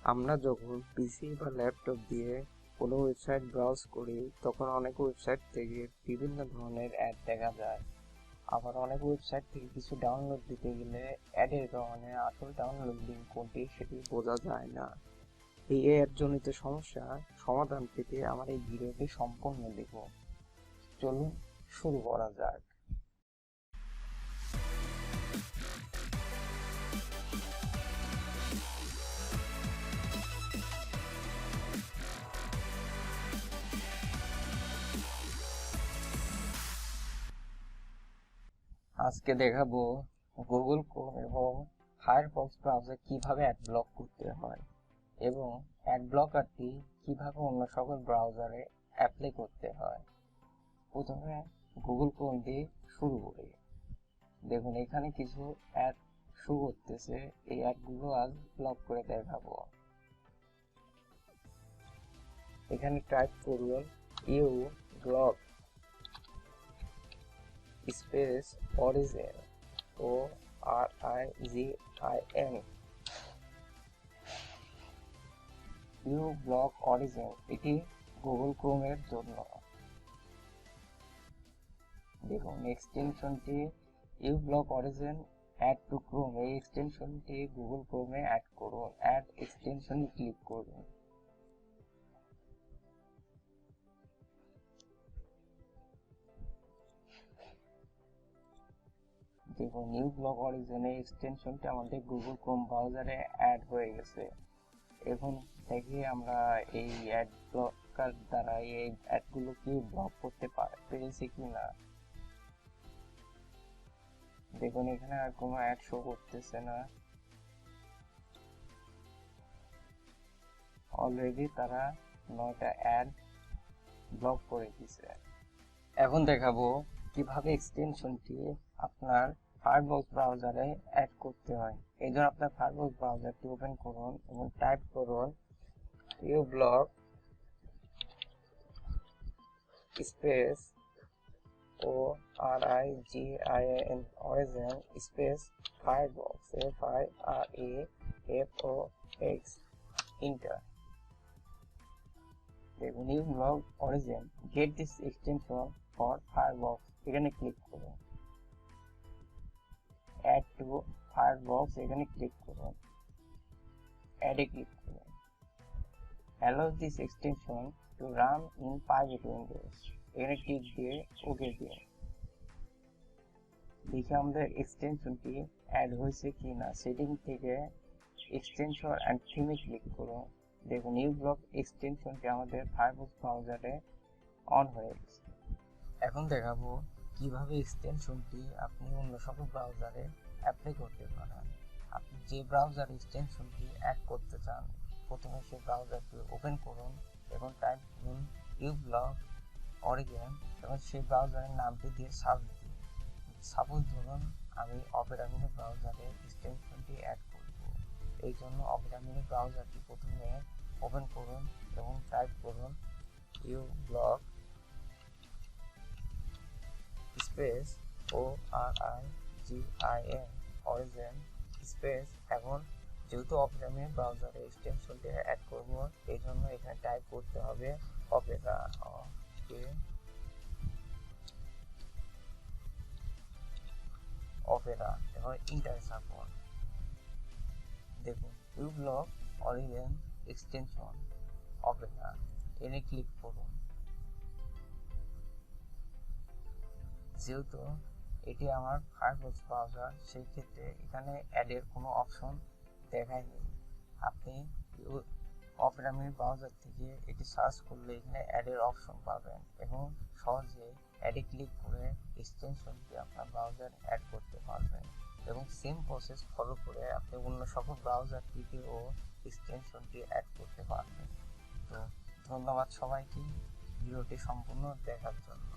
আমরা যখন পিসি বা ল্যাপটপ দিয়ে কোনো ওয়েবসাইট ব্রাউজ করি তখন অনেক ওয়েবসাইট থেকে বিভিন্ন ধরনের অ্যাড দেখা যায়। আবার অনেক ওয়েবসাইট থেকে কিছু ডাউনলোড দিতে গেলে অ্যাডের কারণে আসল ডাউনলোড লিঙ্ক কোনটি সেটি বোঝা যায় না। এই অ্যাড জনিত সমস্যা সমাধান পেতে আমার এই ভিডিওটি সম্পূর্ণ দেখুন। চলুন শুরু করা যাক। আজকে দেখাবো গুগল ক্রোম এবং ফায়ারফক্স ব্রাউজার কিভাবে অ্যাড ব্লক করতে হয় এবং অ্যাড ব্লকারটি কিভাবে অন্য সকল ব্রাউজারে অ্যাপ্লাই করতে হয়। প্রথমে গুগল ক্রোম দিয়ে শুরু করি। দেখুন এখানে কিছু অ্যাড শো করতেছে, এই অ্যাডগুলো আজ ব্লক করে দেখাবো। এখানে টাইপ করুন uBlock space origin ORIGIN uBlock origin, এটি গুগল ক্রোমের জন্য। দেখুন এক্সটেনশনটি uBlock origin add to Chrome, এই এক্সটেনশনটি গুগল ক্রোমে অ্যাড করুন। অ্যাড এক্সটেনশনে ক্লিক করুন। দেখুন নিউ ব্লক অরিজিন এই এক্সটেনশনটি আমাদের গুগল ক্রোম ব্রাউজারে অ্যাড হয়ে গেছে। এখন দেখি আমরা এই অ্যাড ব্লকার দ্বারা এই অ্যাডগুলো কি ব্লক করতে পেরেছি কিনা। দেখুন এখানে আর কোনো অ্যাড শো করতেছে না, অলরেডি তারা 9টা অ্যাড ব্লক করে দিয়েছে। এখন দেখাবো কিভাবে এক্সটেনশনটি আপনার ফায়ারফক্স ব্রাউজারে অ্যাড করতে হয়। এই জন্য আপনার ফায়ারফক্স ব্রাউজারটি ওপেন করুন এবং টাইপ করুন uBlock space origin space Firefox FIREFOX enter. দেখুন uBlock origin get this extension for Firefox, এখানে ক্লিক করুন। অ্যাড টু ফায়ারফক্স এখানে ক্লিক করুন, অ্যাডে ক্লিক করুন। allow this extension to run in private windows, এখানে ক্লিক দিয়ে ওকে দিন। দেখি আমাদের এক্সটেনশনটি অ্যাড হয়েছে কিনা। সেটিং থেকে এক্সটেনশন অ্যান্ড থিমে ক্লিক করুন। দেখুন uBlock এক্সটেনশনটি আমাদের ফায়ারফক্স ব্রাউজারে অন হয়ে গেছে। এখন দেখাবো কিভাবে এক্সটেনশনটি আপনি অন্য সকল ব্রাউজারে অ্যাপ্লাই করতে পারেন। আপনি যে ব্রাউজার এক্সটেনশনটি অ্যাড করতে চান প্রথমে সেই ব্রাউজারটি ওপেন করুন এবং টাইপ করুন uBlock অরিজিন এবং সেই ব্রাউজারের নামটি দিয়ে সার্চ দিন। সাপোজ ধরুন আমি অপেরা মিনি ব্রাউজারে এক্সটেনশনটি অ্যাড করব, এই জন্য অপেরা মিনি ব্রাউজারটি প্রথমে ওপেন করুন এবং টাইপ করুন uBlock space ORIGIN origin space. এখন যেহেতু অপেরা মিনি ব্রাউজারে এক্সটেনশনটি অ্যাড করব এই জন্য এখানে টাইপ করতে হবে অপেরা অপেরা এবং ইন্টার চাপুন। দেখুন uBlock অরিজিন এক্সটেনশন অপেরা, এনে ক্লিক করুন। যেহেতু এটি আমার ফায়ারফক্স ব্রাউজার সেই ক্ষেত্রে এখানে অ্যাডের কোনো অপশন দেখায়নি। আপনি অপেরা মিনি ব্রাউজার থেকে এটি সার্চ করলে এখানে অ্যাডের অপশন পাবেন এবং সহজে অ্যাডে ক্লিক করে এক্সটেনশনটি আপনার ব্রাউজারে অ্যাড করতে পারবেন এবং সেম প্রসেস ফলো করে আপনি অন্য সকল ব্রাউজার থেকেও এক্সটেনশনটি অ্যাড করতে পারবেন। তো ধন্যবাদ সবাইকে ভিডিওটি সম্পূর্ণ দেখার জন্য।